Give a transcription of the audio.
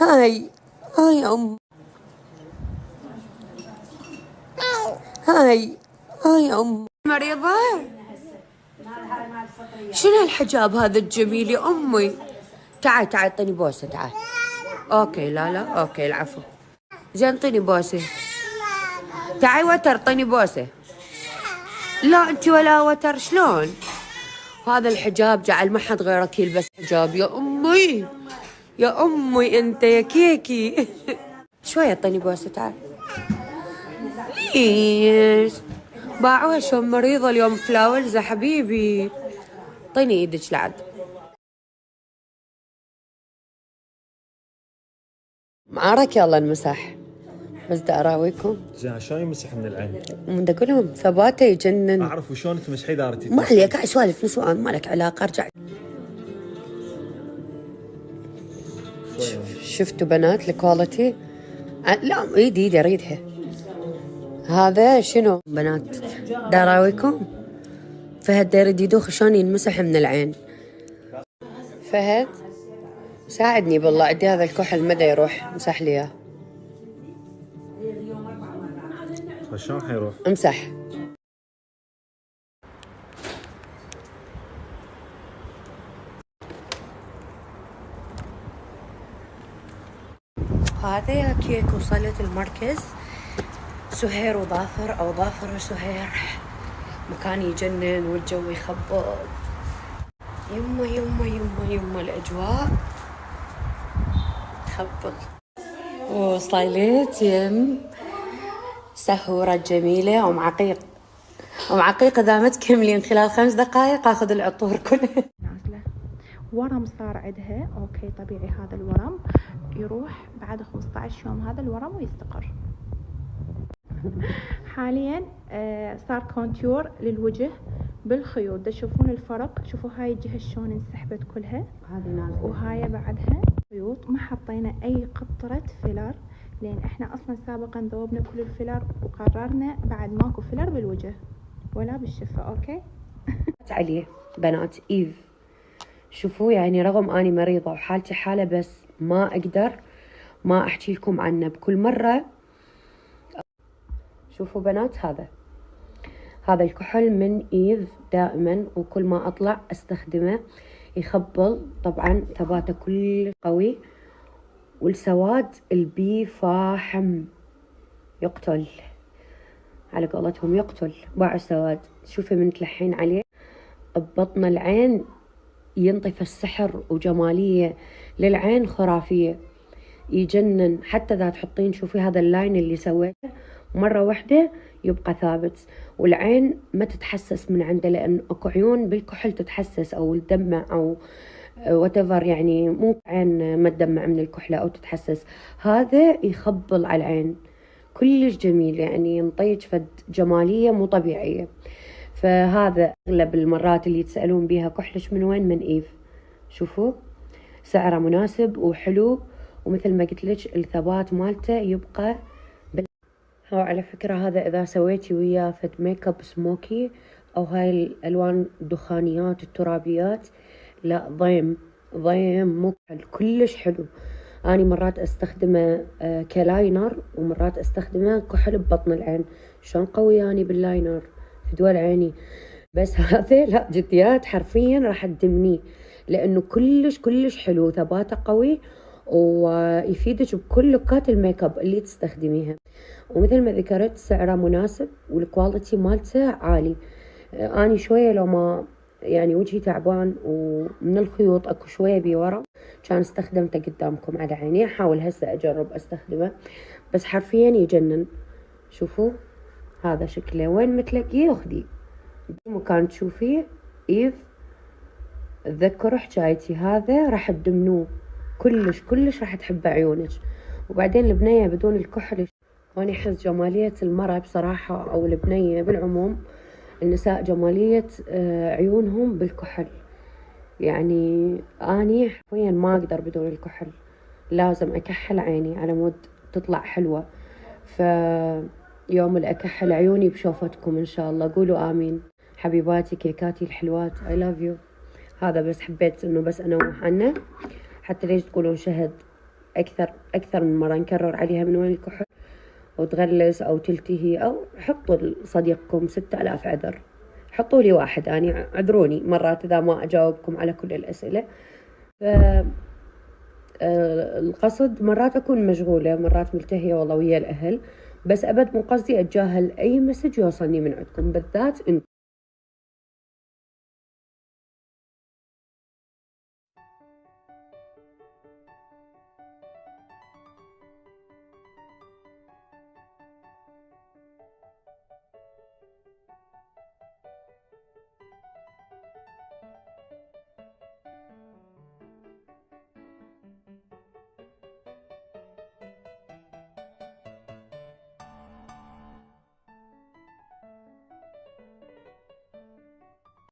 هاي هاي هاي مريضة. شنو الحجاب هذا الجميل يا أمي؟ تعال اعطيني بوسة تعال. اوكي لا اوكي العفو. زين اعطيني بوسة. تعال وتر اعطيني بوسة. لا انت ولا وتر شلون؟ هذا الحجاب جعل ما حد غيرك يلبس حجاب يا أمي. يا أمي أنت يا كيكي. شوية اعطيني بوسة تعال. ليش؟ باعوها شلون مريضة اليوم فلاولز يا حبيبي. اعطيني ايدك لعد. معارك يلا نمسح. بس دا اراويكم. زين شلون يمسح من العين؟ من اقول لهم ثباته يجنن. اعرف وشلون تمسحي دارتي. ما عليك قاعد سوالف نسوان ما لك علاقة ارجع. شفتوا بنات الكواليتي؟ لا ايدي اريدها. هذا شنو بنات؟ دا اراويكم. فهد يريد يدوخ شلون ينمسح من العين. فهد ساعدني بالله عندي هذا الكحل مدى يروح مسح لي اياه. شلون حيروح؟ امسح. هذا يا كيك وصلت المركز. سهير وظافر او ظافر وسهير. مكان يجنن والجو يخبط. يما يما يما يما الاجواء تخبط. وصلت يم سهورة جميلة ام عقيق. ام عقيق اذا ما تكملين خلال 5 دقائق اخذ العطور كله. نازلة ورم صار عندها. اوكي طبيعي هذا الورم يروح بعد 15 يوم هذا الورم ويستقر. حاليا صار كونتور للوجه بالخيوط. تشوفون الفرق. شوفوا هاي الجهة شلون انسحبت كلها. هذه نازلة. وهاي بعدها خيوط. ما حطينا اي قطرة فيلر لان احنا اصلا سابقا ذوبنا كل الفيلر وقررنا بعد ماكو فيلر بالوجه ولا بالشفة. اوكي. عليه بنات ايف. شوفوا يعني رغم اني مريضة وحالتي حالة بس ما اقدر ما احكي لكم عنه بكل مرة. شوفوا بنات هذا الكحل من ايف دائما وكل ما اطلع استخدمه. يخبل طبعا ثباته كل قوي والسواد البي فاحم يقتل على قولتهم يقتل. باع السواد. شوفي من تلحين عليه ببطن العين ينطف السحر وجمالية للعين خرافية يجنن. حتى اذا تحطين شوفي هذا اللاين اللي سويته مرة واحدة يبقى ثابت والعين ما تتحسس من عنده لان اكو عيون بالكحل تتحسس او تدمع او whatever يعني مو عين ما تدمع من الكحلة او تتحسس. هذا يخبل على العين كلش جميل يعني ينطيج فد جمالية مو طبيعية. فهذا اغلب المرات اللي يتسألون بيها كحلش من وين من ايف. شوفوا سعره مناسب وحلو ومثل ما قلت لك الثبات مالته يبقى هو على فكرة هذا اذا سويتي وياه فد ميك اب سموكي او هاي الالوان الدخانيات الترابيات لا ضيم مو حل كلش حلو. اني مرات استخدمه كلاينر ومرات استخدمه كحل ببطن العين. شلون قوي اني باللاينر في دول عيني. بس هذا لا جديات حرفيا راح تدمنيه لانه كلش حلو ثباته قوي ويفيدك بكل لوكات الميك اب اللي تستخدميها. ومثل ما ذكرت سعره مناسب والكواليتي مالته عالي. اني شويه لو ما يعني وجهي تعبان ومن الخيوط اكو شويه بي ورا كان استخدمته قدامكم على عيني. احاول هسه اجرب استخدمه بس حرفيا يجنن. شوفوا هذا شكله وين متلقيه اخذيه مكان تشوفيه ايف. تذكروا حكايتي هذا راح تدمنوه كلش راح تحبه عيونك. وبعدين البنية بدون الكحل هوني احس جمالية المرأة بصراحة او البنية بالعموم النساء جمالية عيونهم بالكحل. يعني اني حرفيا ما اقدر بدون الكحل لازم اكحل عيني على مود تطلع حلوة. فيوم الاكحل عيوني بشوفتكم ان شاء الله. قولوا امين حبيباتي كيكاتي الحلوات I love you. هذا بس حبيت انه بس انوه عنه حتى ليش تقولون شهد أكثر من مرة نكرر عليها من وين الكحل وتغلس أو تلتهي، أو حطوا لصديقكم 6000 عذر، حطوا لي واحد، أنا عذروني مرات إذا ما أجاوبكم على كل الأسئلة. القصد مرات أكون مشغولة، مرات ملتهية والله ويا الأهل، بس أبد مو قصدي أتجاهل أي مسج يوصلني من عندكم، بالذات أنتم